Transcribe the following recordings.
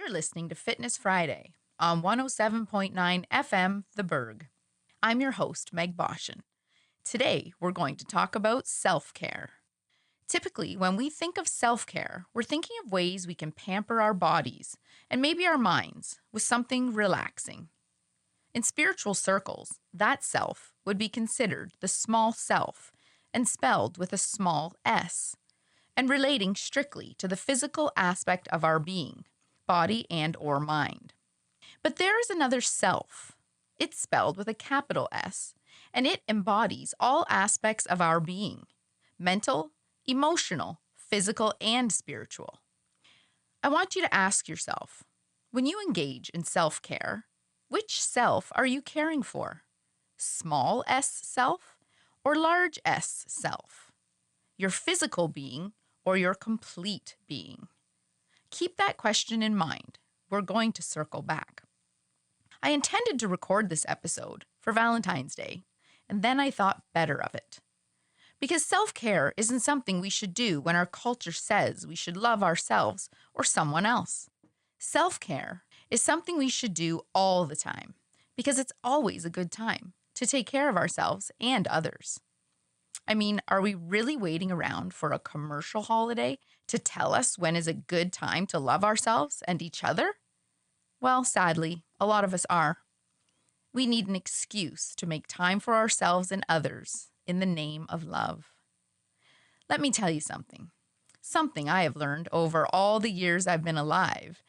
You're listening to Fitness Friday on 107.9 FM The Berg. I'm your host, Meg Boschin. Today, we're going to talk about self-care. Typically, when we think of self-care, we're thinking of ways we can pamper our bodies and maybe our minds with something relaxing. In spiritual circles, that self would be considered the small self and spelled with a small s, and relating strictly to the physical aspect of our being, body and or mind. But there is another self. It's spelled with a capital S, and it embodies all aspects of our being, mental, emotional, physical, and spiritual. I want you to ask yourself, when you engage in self-care, which self are you caring for? Small s self or large s self? Your physical being or your complete being? Keep that question in mind. We're going to circle back. I intended to record this episode for Valentine's Day, and then I thought better of it. Because self-care isn't something we should do when our culture says we should love ourselves or someone else. Self-care is something we should do all the time, because it's always a good time to take care of ourselves and others. I mean, are we really waiting around for a commercial holiday to tell us when is a good time to love ourselves and each other? Well, sadly, a lot of us are. We need an excuse to make time for ourselves and others in the name of love. Let me tell you something. Something I have learned over all the years I've been alive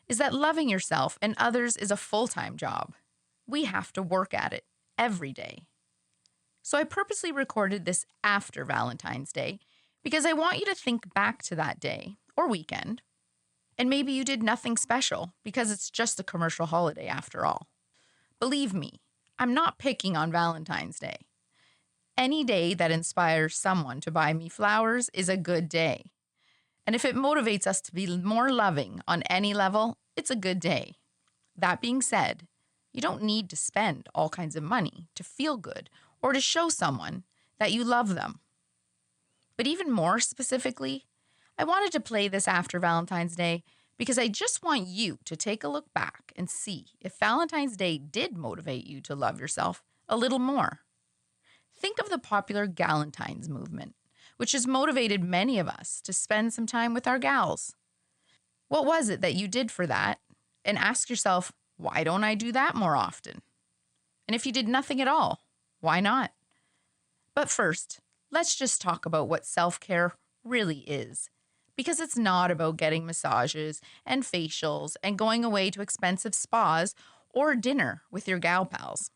is that loving yourself and others is a full-time job. We have to work at it every day. So I purposely recorded this after Valentine's Day because I want you to think back to that day or weekend, and maybe you did nothing special because it's just a commercial holiday after all. Believe me, I'm not picking on Valentine's Day. Any day that inspires someone to buy me flowers is a good day. And if it motivates us to be more loving on any level, it's a good day. That being said, you don't need to spend all kinds of money to feel good or to show someone that you love them. But even more specifically, I wanted to play this after Valentine's Day because I just want you to take a look back and see if Valentine's Day did motivate you to love yourself a little more. Think of the popular Galentine's movement, which has motivated many of us to spend some time with our gals. What was it that you did for that? And ask yourself, why don't I do that more often? And if you did nothing at all, why not? But first, let's just talk about what self-care really is. Because it's not about getting massages and facials and going away to expensive spas or dinner with your gal pals,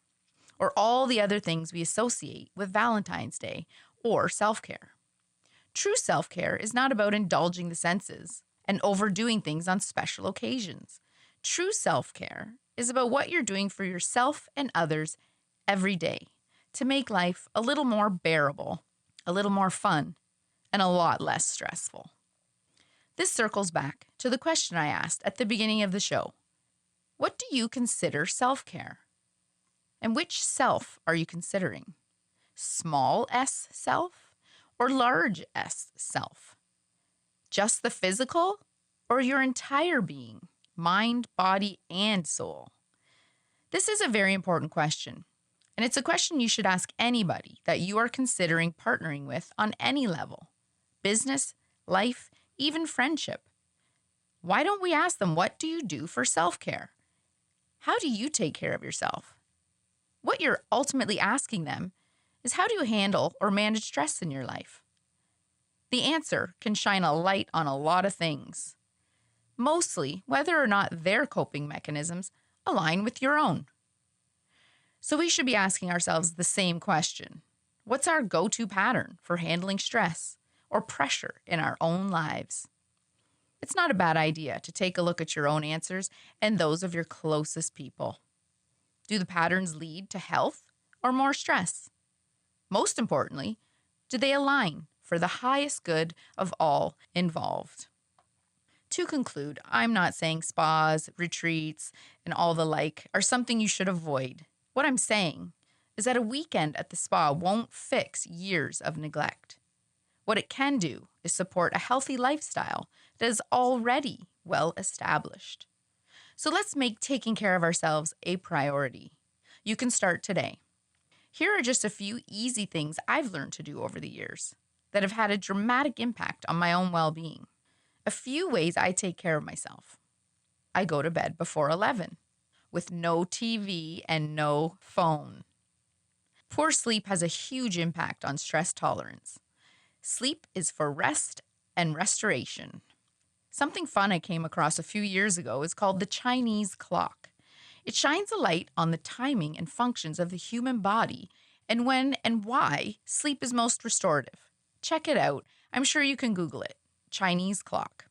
or all the other things we associate with Valentine's Day or self-care. True self-care is not about indulging the senses and overdoing things on special occasions. True self-care is about what you're doing for yourself and others every day to make life a little more bearable, a little more fun, and a lot less stressful. This circles back to the question I asked at the beginning of the show. What do you consider self-care? And which self are you considering? Small s self or large s self? Just the physical or your entire being, mind, body, and soul? This is a very important question, and it's a question you should ask anybody that you are considering partnering with on any level, business, life, even friendship. Why don't we ask them, what do you do for self-care? How do you take care of yourself? What you're ultimately asking them is, how do you handle or manage stress in your life? The answer can shine a light on a lot of things, mostly whether or not their coping mechanisms align with your own. So we should be asking ourselves the same question. What's our go-to pattern for handling stress or pressure in our own lives? It's not a bad idea to take a look at your own answers and those of your closest people. Do the patterns lead to health or more stress? Most importantly, do they align for the highest good of all involved? To conclude, I'm not saying spas, retreats, and all the like are something you should avoid. What I'm saying is that a weekend at the spa won't fix years of neglect. What it can do is support a healthy lifestyle that is already well established. So let's make taking care of ourselves a priority. You can start today. Here are just a few easy things I've learned to do over the years that have had a dramatic impact on my own well-being. A few ways I take care of myself. I go to bed before 11 with no TV and no phone. Poor sleep has a huge impact on stress tolerance. Sleep is for rest and restoration. Something fun I came across a few years ago is called the Chinese clock. It shines a light on the timing and functions of the human body and when and why sleep is most restorative. Check it out. I'm sure you can Google it. Chinese clock.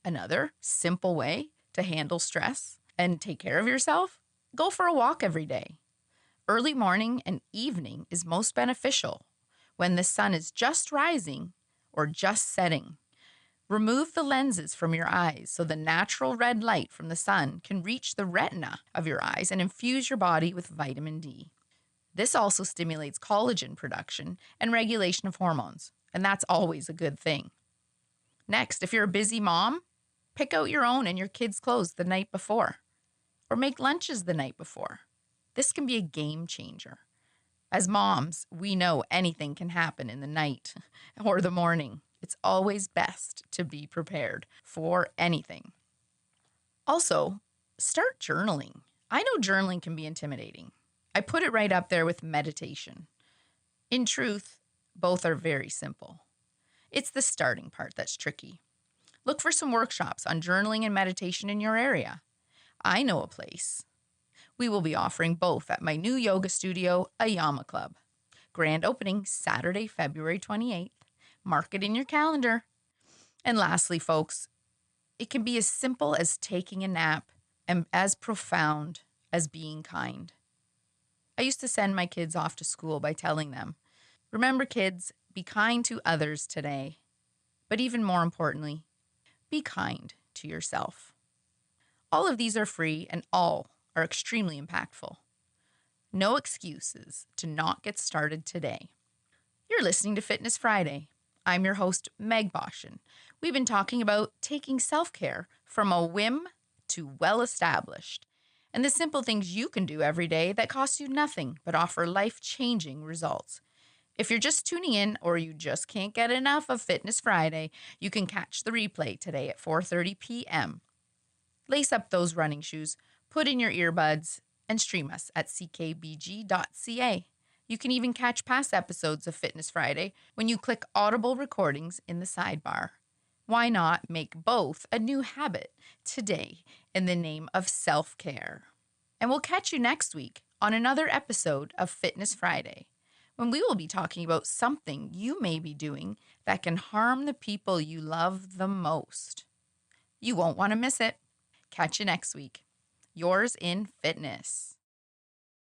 Another simple way to handle stress and take care of yourself, go for a walk every day. Early morning and evening is most beneficial when the sun is just rising or just setting. Remove the lenses from your eyes so the natural red light from the sun can reach the retina of your eyes and infuse your body with vitamin D. This also stimulates collagen production and regulation of hormones, and that's always a good thing. Next, if you're a busy mom, pick out your own and your kids' clothes the night before, or make lunches the night before. This can be a game changer. As moms, we know anything can happen in the night or the morning. It's always best to be prepared for anything. Also, start journaling. I know journaling can be intimidating. I put it right up there with meditation. In truth, both are very simple. It's the starting part that's tricky. Look for some workshops on journaling and meditation in your area. I know a place. We will be offering both at my new yoga studio, Ayama Club. Grand opening Saturday, February 28th. Mark it in your calendar. And lastly, folks, it can be as simple as taking a nap and as profound as being kind. I used to send my kids off to school by telling them, remember kids, be kind to others today. But even more importantly, be kind to yourself. All of these are free and all are extremely impactful. No excuses to not get started today. You're listening to Fitness Friday. I'm your host, Meg Boschin. We've been talking about taking self-care from a whim to well-established, and the simple things you can do every day that cost you nothing but offer life-changing results. If you're just tuning in or you just can't get enough of Fitness Friday, you can catch the replay today at 4:30 p.m. Lace up those running shoes, put in your earbuds, and stream us at ckbg.ca. You can even catch past episodes of Fitness Friday when you click Audible Recordings in the sidebar. Why not make both a new habit today in the name of self-care? And we'll catch you next week on another episode of Fitness Friday, when we will be talking about something you may be doing that can harm the people you love the most. You won't want to miss it. Catch you next week. Yours in Fitness.